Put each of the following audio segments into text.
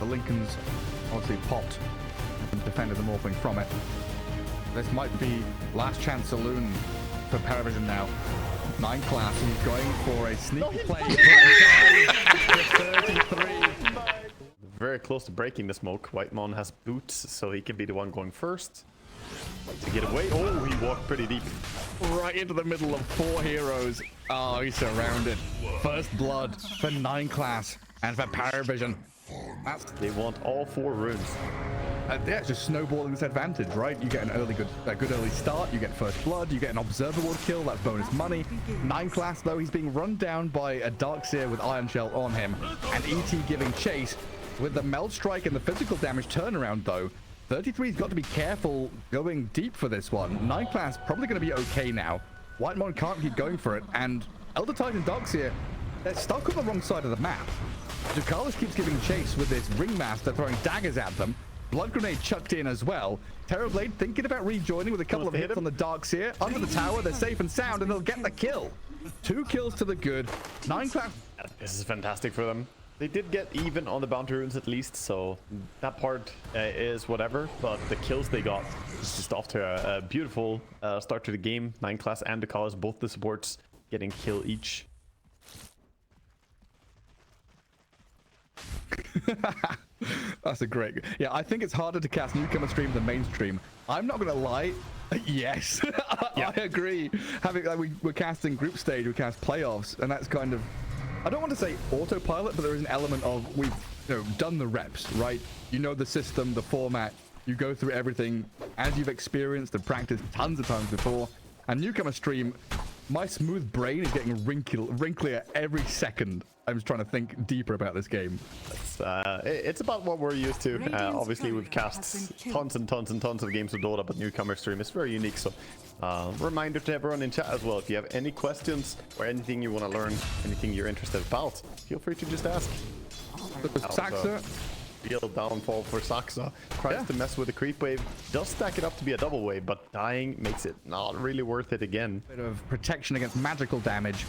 the Lincoln's obviously popped and defended the Morphling from it. This might be last chance saloon for Parivision now. 9 class, he's going for a sneaky play. 33. Very close to breaking the smoke. Whitemon has boots, so he can be the one going first to get away. Oh, he walked pretty deep. Right into the middle of 4 heroes. Oh, he's surrounded. First blood for 9 class and for Parivision. They want all 4 runes. Yeah, it's just snowballing this advantage, right? You get a good early start, you get first blood, you get an observer ward kill, that's bonus money. 9 class though, he's being run down by a Darkseer with Iron Shell on him, and ET giving chase with the Meld Strike and the physical damage turnaround though. 33's got to be careful going deep for this one. 9 class probably going to be okay now. Whitemon can't keep going for it, and Elder Titan Darkseer, they're stuck on the wrong side of the map. Ducalis keeps giving chase with this Ringmaster throwing daggers at them. Blood Grenade chucked in as well. Terrorblade thinking about rejoining with a couple of hits on the Darkseer. Under the tower, they're safe and sound, and they'll get the kill. 2 kills to the good. 9 class. This is fantastic for them. They did get even on the bounty runes at least, so that part is whatever. But the kills they got is just off to a beautiful start to the game. 9 class and Ducalis, both the supports getting kill each. That's a great. Yeah, I think it's harder to cast newcomer stream than mainstream. I'm not gonna lie. Yes, yeah. I agree. Having like we're casting group stage, we cast playoffs, and that's kind of. I don't want to say autopilot, but there is an element of we've done the reps, right? You know the system, the format. You go through everything as you've experienced and practiced tons of times before. And newcomer stream, my smooth brain is getting wrinklier every second. I'm just trying to think deeper about this game. It's about what we're used to. Obviously, we've cast tons and tons and tons of games of Dota, but newcomer stream is very unique. So, reminder to everyone in chat as well. If you have any questions or anything you want to learn, anything you're interested about, feel free to just ask. Saxa. Real downfall for Saxa. Tries to mess with the creep wave. Does stack it up to be a double wave, but dying makes it not really worth it again. Bit of protection against magical damage.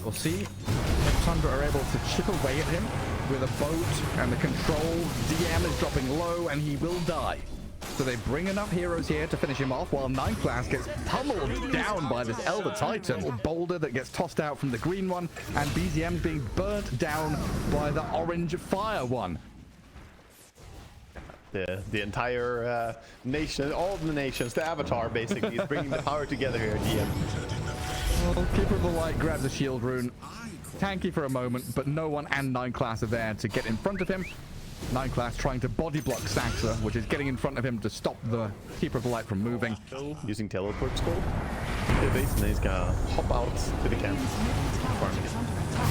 We'll see if Tundra are able to chip away at him with a boat and the control. DM is dropping low and he will die. So they bring enough heroes here to finish him off while 9 class gets pummeled down by this Elder Titan. A boulder that gets tossed out from the green one, and BZM's being burnt down by the orange fire one. The entire nation, all the nations, the Avatar basically is bringing the power together here at DM. Well, Keeper of the Light grabs a shield rune. Tanky for a moment, but no one and 9 class are there to get in front of him. 9 class trying to body block Saxa, which is getting in front of him to stop the Keeper of the Light from moving. Using teleport scroll. And then he's gonna hop out to the camp.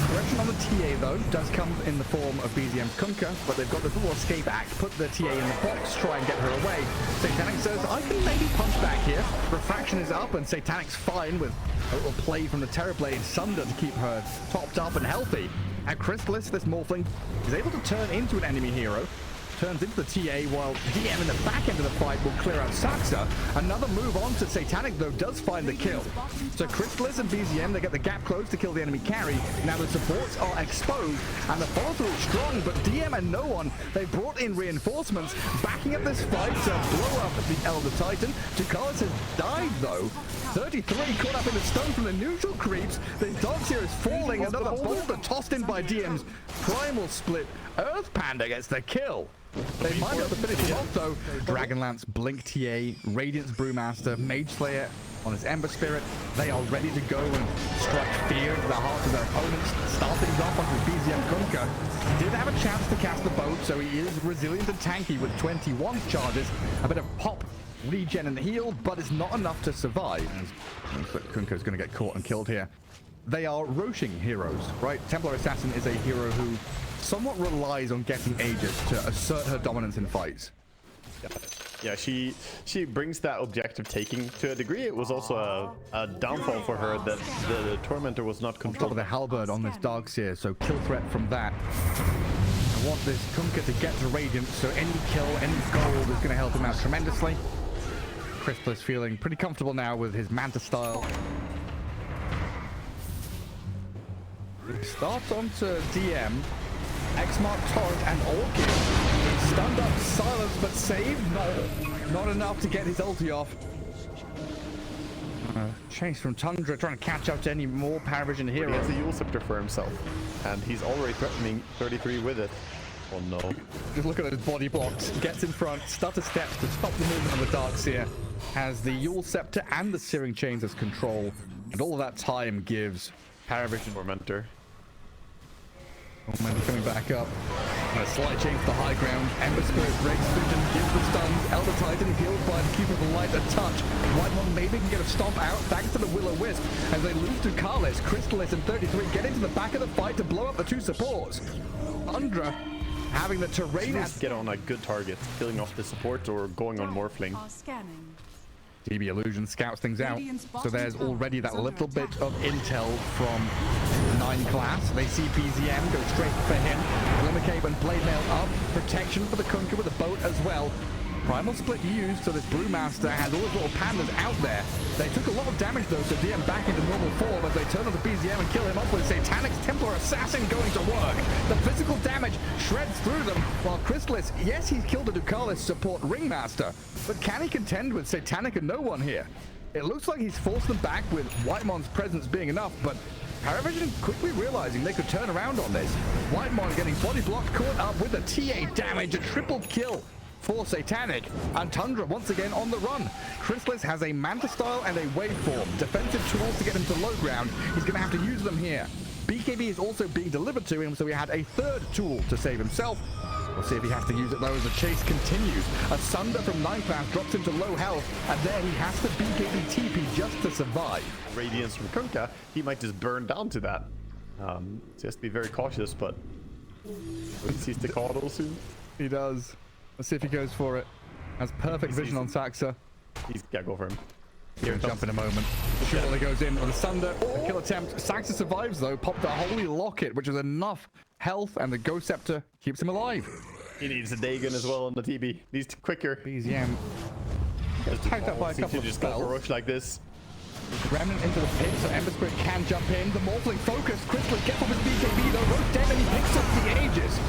Correction on the TA though does come in the form of BZM's Kunkka, but they've got this little escape act, put the TA in the box, try and get her away. Satanic says, I can maybe punch back here. Refraction is up and Satanic's fine with a little play from the Terrorblade Sunder to keep her topped up and healthy. And Chrysalis, this Morphling, is able to turn into an enemy hero. Turns into the TA while DM in the back end of the fight will clear out Saxa. Another move on to Satanic though does find the kill. So Chrysalis and BZM, they get the gap closed to kill the enemy carry. Now the supports are exposed and the follow through is strong, but DM and no one, they brought in reinforcements backing up this fight to blow up the Elder Titan. Ducalis has died though. 33 caught up in the stun from the neutral creeps. The Darkseer is falling. Another boulder tossed in by DM's Primal Split. Earth Panda gets the kill. They might be able to finish him off though. Dragonlance, Blink TA, Radiance Brewmaster, Mage Slayer on his Ember Spirit. They are ready to go and strike fear into the hearts of their opponents. Starting off on his BZM Kunkka. Did have a chance to cast the boat, so he is resilient and tanky with 21 charges. A bit of pop, regen and heal, but it's not enough to survive. Kunkka's going to get caught and killed here. They are Roshing heroes, right? Templar Assassin is a hero who somewhat relies on getting Aegis to assert her dominance in fights. Yeah, she brings that objective taking to a degree. It was also a downfall for her that the Tormentor was not controlled. On top of the halberd on this Darkseer, so kill threat from that. I want this Kunkka to get to Radiant, so any kill, any gold is going to help him out tremendously. Chrysalis feeling pretty comfortable now with his Manta style. Starts onto DM, X-Mark Torrent and Orchid. but saved. Not enough to get his ulti off. Chase from Tundra, trying to catch up to any more Parivision heroes. He has a Yule Scepter for himself, and he's already threatening 33 with it. Oh no. Just look at those body blocks. Gets in front, stutter steps to stop the movement of the Darkseer. Has the Yule Scepter and the Searing Chains as control. And all of that time gives Parivision Tormentor. Tormentor coming back up. And a slight change to the high ground. Ember Spirit breaks vision, gives the stuns. Elder Titan healed by the Cube of the Light a touch. Whitemon maybe can get a stomp out thanks to the Will-O-Wisp. As they lose to Karlis, Crystallis and 33 get into the back of the fight to blow up the two supports. Tundra having the terrain get on a good target, killing off the support or going on Morphling. TB Illusion scouts things out, so there's already that little bit of intel from 9 class. They see BZM go straight for him. Glimmercape and Blade Mail up. Protection for the Kunkka with a boat as well. Primal Split used, so this Brewmaster has all his little pandas out there. They took a lot of damage though, so DM back into normal form as they turn on the BZM and kill him off with Satanic's Templar Assassin going to work. The physical damage shreds through them, while Crystallis, yes, he's killed a Ducalis support Ringmaster, but can he contend with Satanic and no one here? It looks like he's forced them back with Whitemon's presence being enough, but Parivision quickly realizing they could turn around on this. Whitemon getting body blocked, caught up with a TA damage, a triple kill for Satanic, and Tundra once again on the run. Crystallis has a Manta style and a waveform. Defensive tools to get him to low ground. He's going to have to use them here. BKB is also being delivered to him, so he had a third tool to save himself. We'll see if he has to use it though as the chase continues. A Sunder from 9 class drops him to low health, and there he has to BKB TP just to survive. Radiance from Kunkka, he might just burn down to that. So he has to be very cautious, but he sees the Caudal soon. He does. Let's see if he goes for it. Has perfect vision on Saxa. He's gotta go for him. Here jump in a moment. Surely goes in with a Sunder. A kill attempt. Saxa survives though. Popped a Holy Locket, which is enough health, and the Ghost Scepter keeps him alive. He needs a Dagon as well on the TB. Needs to quicker. BZM tagged up by a couple of just spells. Go for Rosh like this. Remnant into the pit, so Ember Spirit can jump in. The Morphling focused. Crystallis gets off his BKB though. Rosh dead and he picks up the Aegis.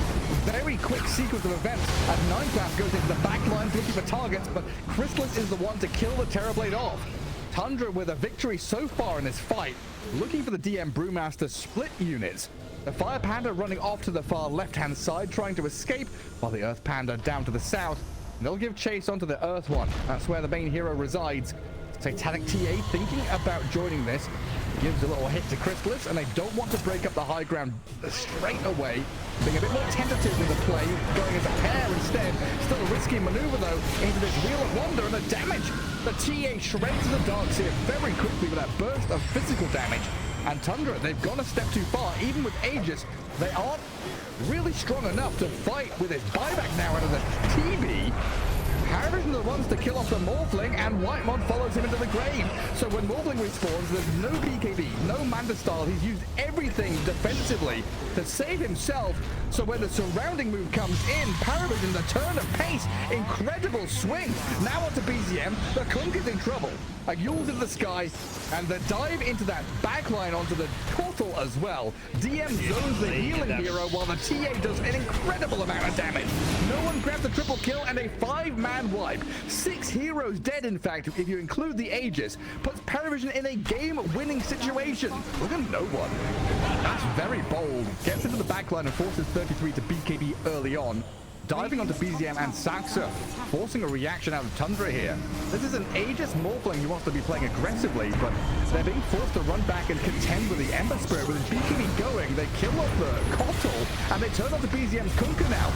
Very quick sequence of events as 9 class goes into the back lines looking for targets, but Crystallis is the one to kill the Terrorblade off. Tundra with a victory so far in this fight, looking for the DM Brewmaster split units. The Fire Panda running off to the far left-hand side, trying to escape, while the Earth Panda down to the south. And they'll give chase onto the Earth one. That's where the main hero resides. Satanic TA thinking about joining this. Gives a little hit to Crystallis, and they don't want to break up the high ground straight away. Being a bit more tentative with the play, going as a pair instead. Still a risky maneuver though into this Wheel of Wonder, and the damage. The TA shreds the Darkseer very quickly with that burst of physical damage. And Tundra, they've gone a step too far. Even with Aegis, they aren't really strong enough to fight with his buyback now out of the TB. Parivision are the ones to kill off the Morphling, and Whitemon follows him into the grave. So when Morphling respawns, there's no BKB, no Manta style. He's used everything defensively to save himself. So when the surrounding move comes in, Parivision, the turn of pace, incredible swing. Now onto BZM, the Clunk is in trouble. A Yule's in the sky, and the dive into that backline onto the portal as well. DM zones the healing hero while the TA does an incredible amount of damage. No one grabs the triple kill and a 5-man wipe. 6 heroes dead, in fact, if you include the Aegis. Puts Parivision in a game-winning situation. Look at no one. That's very bold. Gets into the backline and forces 33 to BKB early on. Diving onto BZM and Saxa, forcing a reaction out of Tundra here. This is an Aegis Morphling who wants to be playing aggressively, but they're being forced to run back and contend with the Ember Spirit. With his BKB going, they kill off the Caudal, and they turn onto BZM's Kunkka now,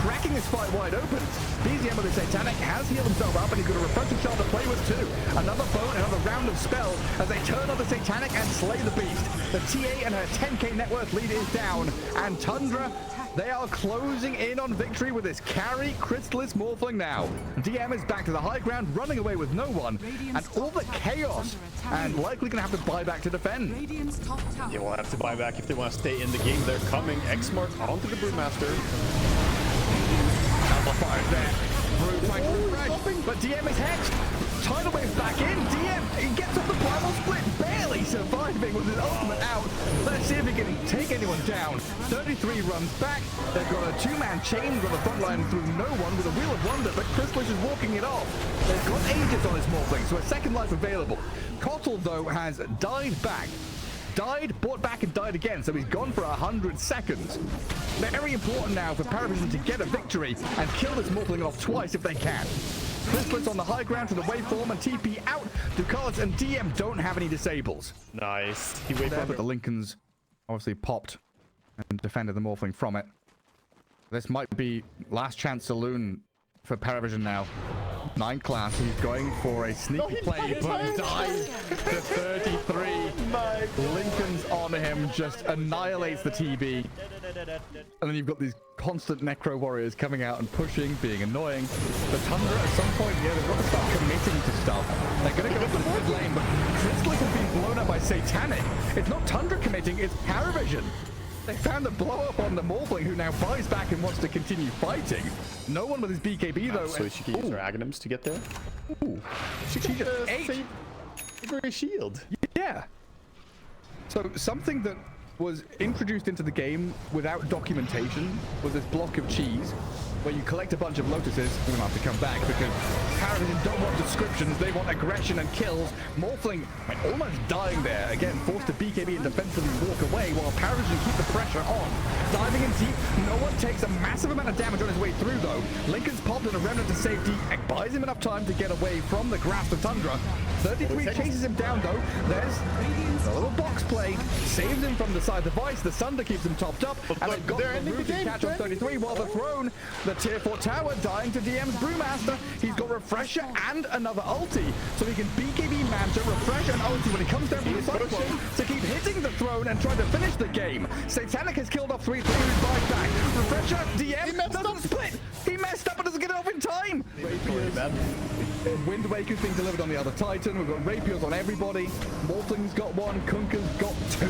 cracking this fight wide open. BZM with the Satanic has healed himself up, and he's got a refreshing shot to play with too. Another bone, another round of spell, as they turn on the Satanic and slay the beast. The TA and her 10k net worth lead is down, and Tundra, they are closing in on victory with this carry Crystallis Morphling now. DM is back to the high ground, running away with no one, and all the chaos, and likely going to have to buy back to defend. They will have to buy back if they want to stay in the game. They're coming. X-Mark onto the Brewmaster. Amplifiers there. Brew trying to refresh, but DM is hexed. tidal wave back in. DM, he gets off the primal split, barely surviving with his ultimate out. Let's see if he can take anyone down. 33 runs back. They've got a two-man chain on the front line through no one with a Wheel of Wonder, but Crystal is walking it off. They've got Aegis on his Morphling, so a second life available. Kotl, though, has died back. Died, bought back, and died again, so he's gone for 100 seconds. Very important now for Parivision to get a victory and kill this Morphling off twice if they can. Crystal's on the high ground to the waveform and TP out. Ducalis and DM don't have any disables. Nice. He waited there, but the Lincolns obviously popped and defended the Morphling from it. This might be last chance saloon for Parivision now. 9 class, he's going for a sneaky play, but dies to 33. Lincoln's on him, just annihilates the TB. And then you've got these constant Necro Warriors coming out and pushing, being annoying. The Tundra at some point, yeah, they've got to start committing to stuff. They're going to go for the mid lane, but Crystal has been blown up by Satanic. It's not Tundra committing, it's Parivision. They found the blow up on the Morphling, who now buys back and wants to continue fighting. No one with his BKB though. So she can use her Aghanims to get there. Ooh. She just ate a shield. Yeah. So something that was introduced into the game without documentation was this block of cheese, where you collect a bunch of lotuses. We're gonna have to come back because Parivision don't want descriptions, they want aggression and kills. Morphling almost dying there. Again, forced to BKB and defensively walk away while Parivision keep the pressure on. Diving in deep, no one takes a massive amount of damage on his way through though. Lincoln's popped in a remnant to safety and buys him enough time to get away from the grasp of Tundra. 33 chases him down though. There's a little box play, saves him from the side device. The Sunder keeps him topped up, and they've got the root and catch on 33 while the throne. The tier 4 tower dying to DM's Brewmaster. He's got Refresher and another ulti, so he can BKB Manta, Refresh and ulti when he comes down from the cyclone to keep hitting the throne and try to finish the game. Satanic has killed off 3 buys back. Refresher, DM doesn't split. He messed up and doesn't get it off in time. Rapiers. Wind Waker's being delivered on the other Titan. We've got Rapiers on everybody. Morphling's got 1. Kunka's got 2.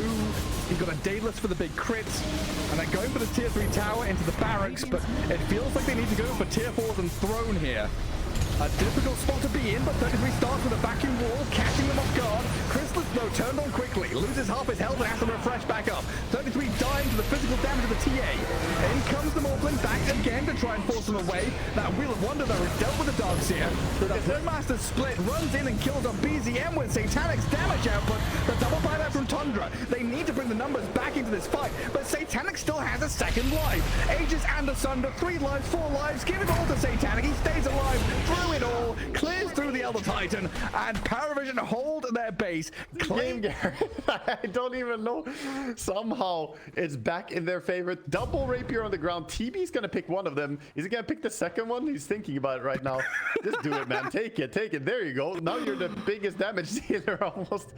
He's got a Daedalus for the big crits. And they're going for the tier 3 tower into the barracks, but it feels like they need to go for tier 4s and throne here. A difficult spot to be in, but 33 starts with a vacuum wall, catching them off guard. Crystal, though, turned on quickly, loses half his health and has to refresh back up. 33 dying to the physical damage of the TA. In comes the Morphling back again to try and force him away. That Wheel of Wonder, though, is dealt with the Darkseer. The Brewmaster split, runs in and kills on BZM with Satanic's damage output. The double buyback from Tundra. They need to bring the numbers back into this fight, but Satanic still has a second life. Aegis and the Sunder, 3 lives, 4 lives. Give it all to Satanic. He stays alive through it all, clears through the Elder Titan, and Parivision hold their base. Claim I don't even know. Somehow it's back in their favor. Double Rapier on the ground. TB's gonna pick one of them. Is he gonna pick the second one? He's thinking about it right now. Just do it, man. Take it, take it. There you go. Now you're the biggest damage dealer almost.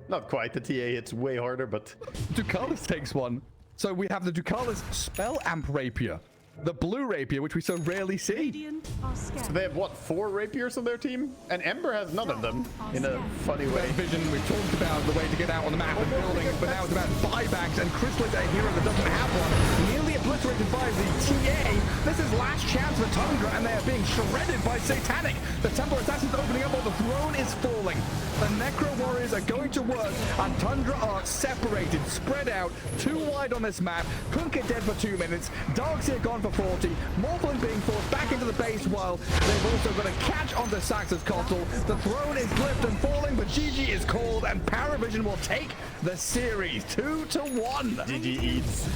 Not quite. The TA hits way harder, but Ducalis takes one. So we have the Ducalis Spell Amp Rapier. The blue Rapier, which we so rarely see. So they have, what, 4 Rapiers on their team? And Ember has none of them, in a funny way. Vision, we've talked about the way to get out on the map and buildings, but now it's about buybacks, and Crystal is a hero that doesn't have one. Nearly obliterated by the TA. This is last chance for Tundra, and they are being shredded by Satanic. The Temple Assassins opening up while the throne is falling. The Necro Warriors are going to work, and Tundra are separated, spread out, too wide on this map. Kunka dead for 2 minutes. Darkseer gone for 40. Morphling being forced back into the base while they've also got a catch onto Sax's Kotl. The throne is flipped and falling, but GG is called, and Parivision will take the series 2-1. GG eats.